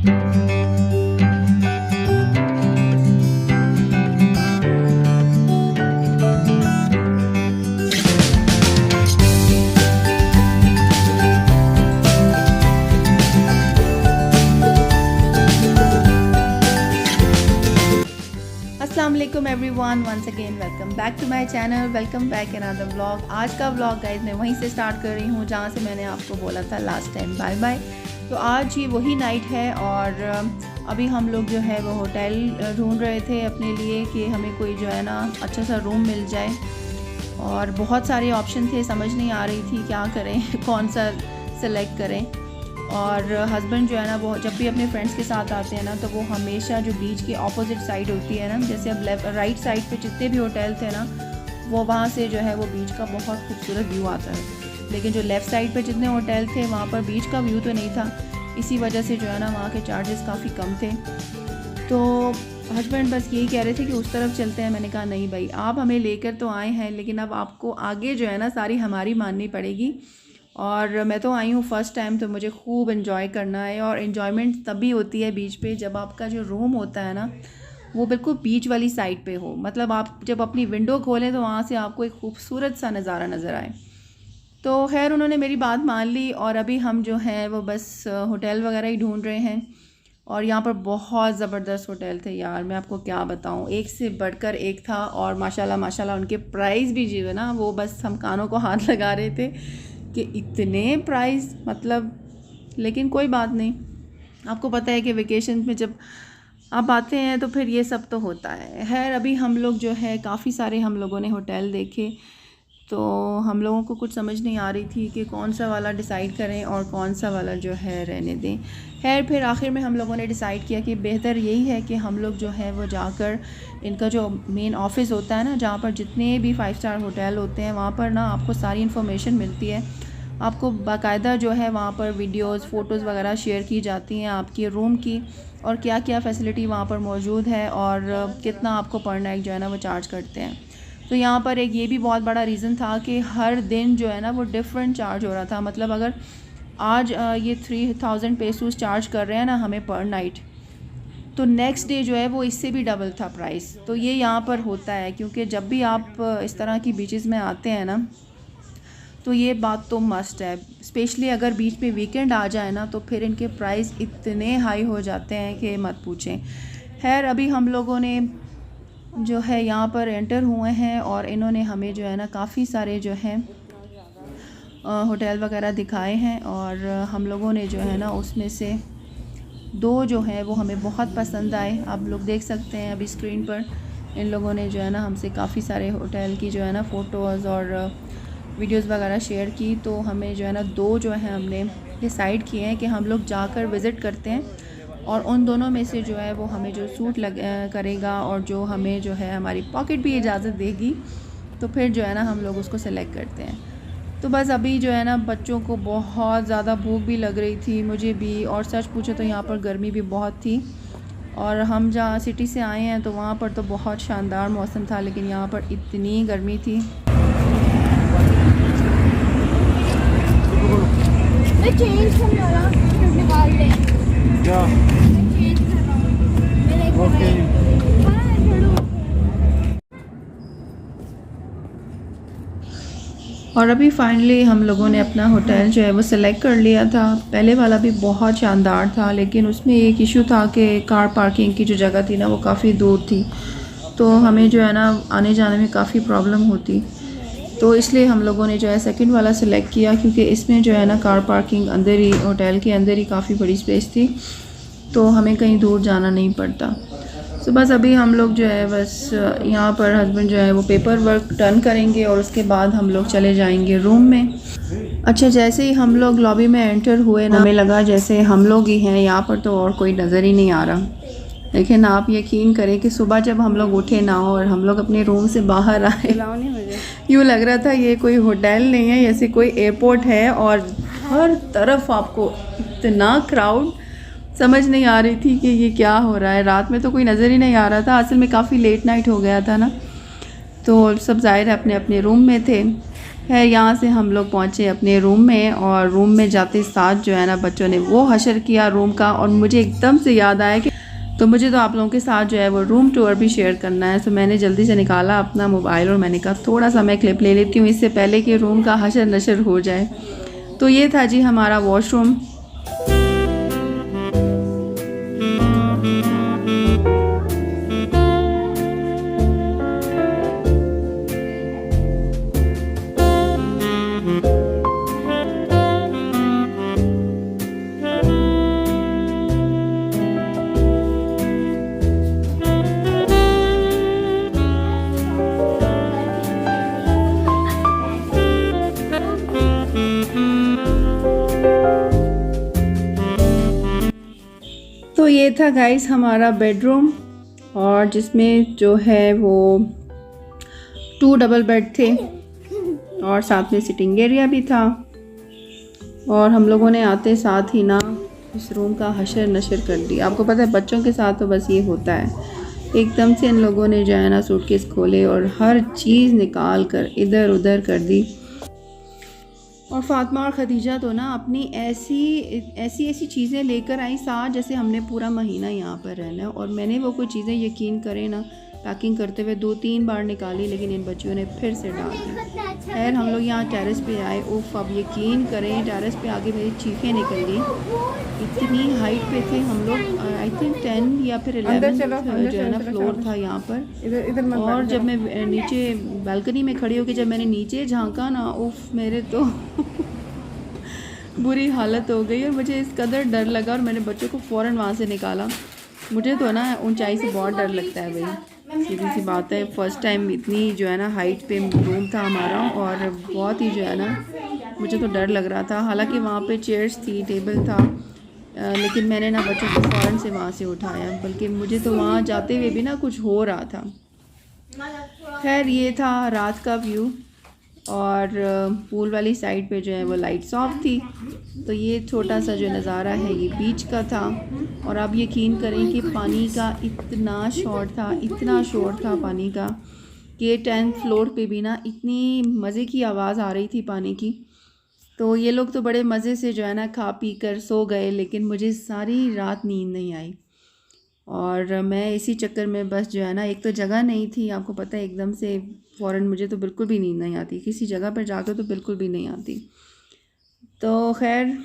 अस्सलाम वालेकुम everyone, once again welcome back to my channel, welcome back another vlog. आज का व्लॉग गाइस मैं वहीं से स्टार्ट कर रही हूँ जहाँ से मैंने आपको बोला था लास्ट टाइम बाय बाय। तो आज ही वही नाइट है और अभी हम लोग जो है वो होटल ढूंढ रहे थे अपने लिए कि हमें कोई जो है ना अच्छा सा रूम मिल जाए। और बहुत सारे ऑप्शन थे, समझ नहीं आ रही थी क्या करें कौन सा सेलेक्ट करें। और हस्बैंड जो है ना वो जब भी अपने फ्रेंड्स के साथ आते हैं ना तो वो हमेशा जो बीच की ऑपोजिट साइड होती है ना, जैसे अब राइट साइड पे जितने भी होटल थे ना वो वहाँ से जो है वो बीच का बहुत खूबसूरत व्यू आता है। लेकिन जो लेफ़्ट साइड पे जितने होटल थे वहाँ पर बीच का व्यू तो नहीं था, इसी वजह से जो है ना वहाँ के चार्जेस काफ़ी कम थे। तो हस्बैंड बस यही कह रहे थे कि उस तरफ चलते हैं। मैंने कहा नहीं भाई, आप हमें लेकर तो आए हैं लेकिन अब आपको आगे जो है ना सारी हमारी माननी पड़ेगी। और मैं तो आई हूँ फ़र्स्ट टाइम, तो मुझे खूब इन्जॉय करना है। और इन्जॉयमेंट तभी होती है बीच पे जब आपका जो रूम होता है ना वो बिल्कुल बीच वाली साइड पे हो। मतलब आप जब अपनी विंडो खोलें तो वहाँ से आपको एक खूबसूरत सा नज़ारा नज़र आए। तो खैर उन्होंने मेरी बात मान ली और अभी हम जो हैं वो बस होटल वगैरह ही ढूंढ रहे हैं। और यहाँ पर बहुत ज़बरदस्त होटल थे यार, मैं आपको क्या बताऊँ, एक से बढ़कर एक था। और माशाल्लाह माशाल्लाह उनके प्राइस भी जो है ना वो बस हम कानों को हाथ लगा रहे थे कि इतने प्राइस, मतलब। लेकिन कोई बात नहीं, आपको पता है कि वेकेशन में जब आप आते हैं तो फिर ये सब तो होता है। खैर अभी हम लोग जो है काफ़ी सारे हम लोगों ने होटल देखे, तो हम लोगों को कुछ समझ नहीं आ रही थी कि कौन सा वाला डिसाइड करें और कौन सा वाला जो है रहने दें। खैर फिर आखिर में हम लोगों ने डिसाइड किया कि बेहतर यही है कि हम लोग जो है वो जाकर इनका जो मेन ऑफिस होता है ना, जहाँ पर जितने भी 5 स्टार होटल होते हैं वहाँ पर ना आपको सारी इन्फॉर्मेशन मिलती है। आपको बाकायदा जो है वहाँ पर वीडियोस फ़ोटोज़ वगैरह शेयर की जाती हैं आपकी रूम की, और क्या क्या फ़ैसिलिटी वहाँ पर मौजूद है और कितना आपको पर नाइट जो है ना वो चार्ज करते हैं। तो यहाँ पर एक ये भी बहुत बड़ा रीज़न था कि हर दिन जो है ना वो डिफरेंट चार्ज हो रहा था। मतलब अगर आज ये 3000 पेसोस चार्ज कर रहे हैं ना हमें पर नाइट, तो नेक्स्ट डे जो है वो इससे भी डबल था प्राइस। तो ये यहाँ पर होता है क्योंकि जब भी आप इस तरह की बीचेस में आते हैं ना तो ये बात तो मस्ट है। स्पेशली अगर बीच में वीकेंड आ जाए ना तो फिर इनके प्राइस इतने हाई हो जाते हैं कि मत पूछें। खैर अभी हम लोगों ने जो है यहाँ पर एंटर हुए हैं और इन्होंने हमें जो है ना काफ़ी सारे जो हैं होटल वगैरह दिखाए हैं। और हम लोगों ने जो है ना उसमें से 2 जो हैं वो हमें बहुत पसंद आए। आप लोग देख सकते हैं अभी स्क्रीन पर इन लोगों ने जो है ना हमसे काफ़ी सारे होटल की जो है ना फ़ोटोज़ और वीडियोज़ वगैरह शेयर की। तो हमें जो है ना 2 जो है हमने डिसाइड किए हैं कि हम लोग जाकर विज़िट करते हैं और उन दोनों में से जो है वो हमें जो सूट करेगा और जो हमें जो है हमारी पॉकेट भी इजाज़त देगी तो फिर जो है ना हम लोग उसको सेलेक्ट करते हैं। तो बस अभी जो है ना बच्चों को बहुत ज़्यादा भूख भी लग रही थी, मुझे भी, और सच पूछो तो यहाँ पर गर्मी भी बहुत थी। और हम जहाँ सिटी से आए हैं तो वहाँ पर तो बहुत शानदार मौसम था, लेकिन यहाँ पर इतनी गर्मी थी। चेंज करने वाला निकाल दे क्या चेंज कर रहा हूं ओके। और अभी फाइनली हम लोगों ने अपना होटल जो है वो सिलेक्ट कर लिया था। पहले वाला भी बहुत शानदार था लेकिन उसमें एक इशू था कि कार पार्किंग की जो जगह थी ना वो काफ़ी दूर थी, तो हमें जो है ना आने जाने में काफ़ी प्रॉब्लम होती। तो इसलिए हम लोगों ने जो है सेकंड वाला सिलेक्ट किया क्योंकि इसमें जो है ना कार पार्किंग अंदर ही, होटल के अंदर ही काफ़ी बड़ी स्पेस थी, तो हमें कहीं दूर जाना नहीं पड़ता। तो बस अभी हम लोग जो है बस यहाँ पर हस्बैंड जो है वो पेपर वर्क डन करेंगे और उसके बाद हम लोग चले जाएंगे रूम में। अच्छा, जैसे ही हम लोग लॉबी में एंटर हुए ना हमें लगा जैसे हम लोग ही हैं यहाँ पर, तो और कोई नज़र ही नहीं आ रहा। लेकिन आप यकीन करें कि सुबह जब हम लोग उठे ना और हम लोग अपने रूम से बाहर आए, यूँ लग रहा था ये कोई होटल नहीं है, जैसे कोई एयरपोर्ट है। और हर तरफ आपको इतना क्राउड, समझ नहीं आ रही थी कि ये क्या हो रहा है। रात में तो कोई नज़र ही नहीं आ रहा था, असल में काफ़ी लेट नाइट हो गया था ना, तो सब ज़ाहिर है अपने अपने रूम में थे। है। यहाँ से हम लोग पहुँचे अपने रूम में, और रूम में जाते साथ जो है ना बच्चों ने वो हशर किया रूम का, और मुझे एकदम से याद आया कि तो मुझे तो आप लोगों के साथ जो है वो रूम टूर भी शेयर करना है। तो मैंने जल्दी से निकाला अपना मोबाइल और मैंने कहा थोड़ा सा मैं क्लिप ले लेती हूँ इससे पहले कि रूम का हशर नशर हो जाए। तो ये था जी हमारा वॉशरूम। तो ये था गाइस हमारा बेडरूम, और जिसमें जो है वो 2 डबल बेड थे और साथ में सिटिंग एरिया भी था। और हम लोगों ने आते साथ ही ना इस रूम का हशर नशर कर दिया। आपको पता है बच्चों के साथ तो बस ये होता है, एकदम से इन लोगों ने जो है ना सूटकेस खोले और हर चीज़ निकाल कर इधर उधर कर दी। और फातिमा और खदीजा तो ना अपनी ऐसी चीज़ें लेकर आई साथ, जैसे हमने पूरा महीना यहाँ पर रहना है। और मैंने वो कुछ चीज़ें यकीन करें ना पैकिंग करते हुए 2-3 बार निकाली, लेकिन इन बच्चियों ने फिर से डाल दी। खैर हम लोग यहाँ टेरेस पे आए। उफ, अब यकीन करें टेरेस पे आके मेरी चीखें निकल गई। इतनी हाइट पे थे हम लोग, आई थिंक 10 या फिर 11 जो है ना फ्लोर था यहाँ पर। और जब मैं नीचे बालकनी में खड़ी होकर जब मैंने नीचे झांका ना, उफ मेरे तो बुरी हालत हो गई और मुझे इस कदर डर लगा और मैंने बच्चों को फ़ौरन वहाँ से निकाला। मुझे तो ना ऊंचाई से बहुत डर लगता है भाई, सीधी सी बात है। फ़र्स्ट टाइम इतनी जो है ना हाइट पे रूम था हमारा और बहुत ही जो है ना मुझे तो डर लग रहा था। हालांकि वहाँ पे चेयर्स थी, टेबल था, लेकिन मैंने ना बच्चों को फ़ौरन से वहाँ से उठाया, बल्कि मुझे तो वहाँ जाते हुए भी ना कुछ हो रहा था। खैर ये था रात का व्यू, और पूल वाली साइड पे जो है वो लाइट्स ऑफ थी। तो ये छोटा सा जो नज़ारा है ये बीच का था। और आप यकीन करें कि पानी का इतना शोर था पानी का कि 10th फ्लोर पे भी ना इतनी मज़े की आवाज़ आ रही थी पानी की। तो ये लोग तो बड़े मज़े से जो है ना खा पी कर सो गए, लेकिन मुझे सारी रात नींद नहीं आई। और मैं इसी चक्कर में बस जो है ना, एक तो जगह नहीं थी, आपको पता है एकदम से फ़ौरन मुझे तो बिल्कुल भी नींद नहीं आती, किसी जगह पर जाकर तो बिल्कुल भी नहीं आती। तो खैर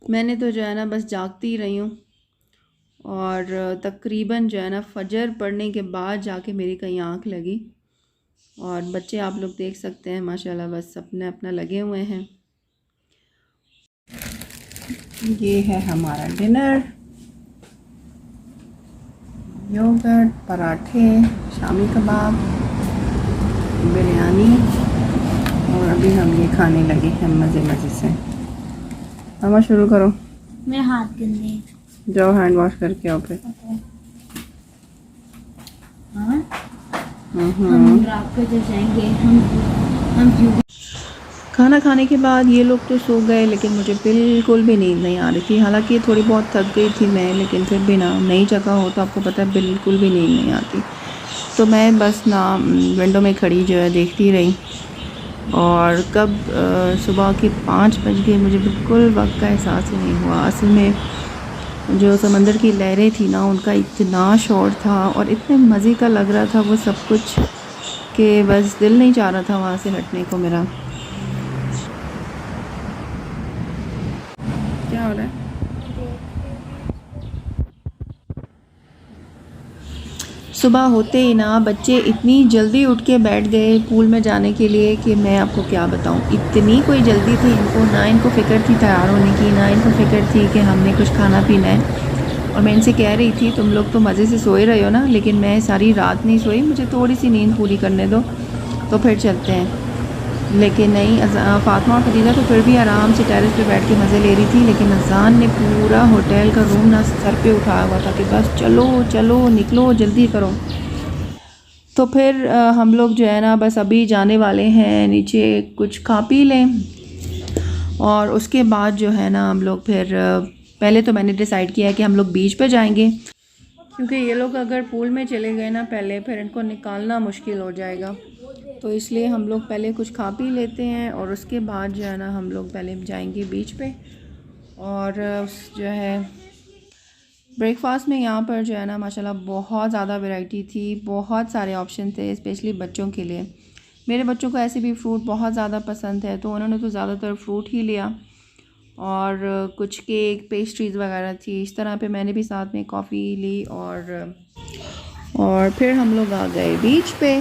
मैंने तो जो है ना बस जागती रही हूँ, और तकरीबन जो है ना फजर पढ़ने के बाद जाके मेरी कहीं आँख लगी। और बच्चे आप लोग देख सकते हैं माशाल्लाह बस अपने अपना लगे हुए हैं। ये है हमारा डिनर, योगर्ट, पराठे, शामी कबाब, बिरयानी, और अभी हम ये खाने लगे हैं मज़े मज़े से। मामा शुरू करो। मेरे हाथ गंदे, जाओ हैंड वॉश करके आओ फिर। हम रात को जब जाएंगे हम खाना खाने के बाद ये लोग तो सो गए, लेकिन मुझे बिल्कुल भी नींद नहीं आ रही थी। हालांकि थोड़ी बहुत थक गई थी मैं, लेकिन फिर भी ना नई जगह हो तो आपको पता है बिल्कुल भी नींद नहीं आती। तो मैं बस ना विंडो में खड़ी जो है देखती रही, और कब सुबह के 5 बज गए मुझे बिल्कुल वक्त का एहसास ही नहीं हुआ। असल में जो समंदर की लहरें थी ना उनका इतना शोर था और इतने मज़े का लग रहा था वो सब कुछ कि बस दिल नहीं चाह रहा था वहाँ से हटने को मेरा। क्या हो रहा है? सुबह होते ही ना बच्चे इतनी जल्दी उठ के बैठ गए पूल में जाने के लिए कि मैं आपको क्या बताऊं। इतनी कोई जल्दी थी इनको, ना इनको फ़िक्र थी तैयार होने की, ना इनको फ़िक्र थी कि हमने कुछ खाना पीना है। और मैं इनसे कह रही थी तुम लोग तो मज़े से सोए रहे हो ना, लेकिन मैं सारी रात नहीं सोई, मुझे थोड़ी सी नींद पूरी करने दो तो फिर चलते हैं। लेकिन नहीं, फातिमा और खदीजा तो फिर भी आराम से टेरेस पे बैठ के मज़े ले रही थी, लेकिन अजान ने पूरा होटल का रूम ना सर पे उठाया हुआ था कि बस चलो चलो निकलो जल्दी करो। तो फिर हम लोग जो है ना बस अभी जाने वाले हैं नीचे, कुछ खा पी लें और उसके बाद जो है ना हम लोग फिर पहले तो मैंने डिसाइड किया है कि हम लोग बीच पे जाएंगे, क्योंकि ये लोग अगर पूल में चले गए ना पहले, फिर इनको निकालना मुश्किल हो जाएगा। तो इसलिए हम लोग पहले कुछ खा पी लेते हैं और उसके बाद जो है ना हम लोग पहले जाएंगे बीच पे। और जो है ब्रेकफास्ट में यहाँ पर जो है ना माशाल्लाह बहुत ज़्यादा वैरायटी थी, बहुत सारे ऑप्शन थे स्पेशली बच्चों के लिए। मेरे बच्चों को ऐसे भी फ्रूट बहुत ज़्यादा पसंद है तो उन्होंने तो ज़्यादातर फ्रूट ही लिया। और कुछ केक पेस्ट्रीज़ वगैरह थी इस तरह पे। मैंने भी साथ में कॉफ़ी ली और फिर हम लोग आ गए बीच पे।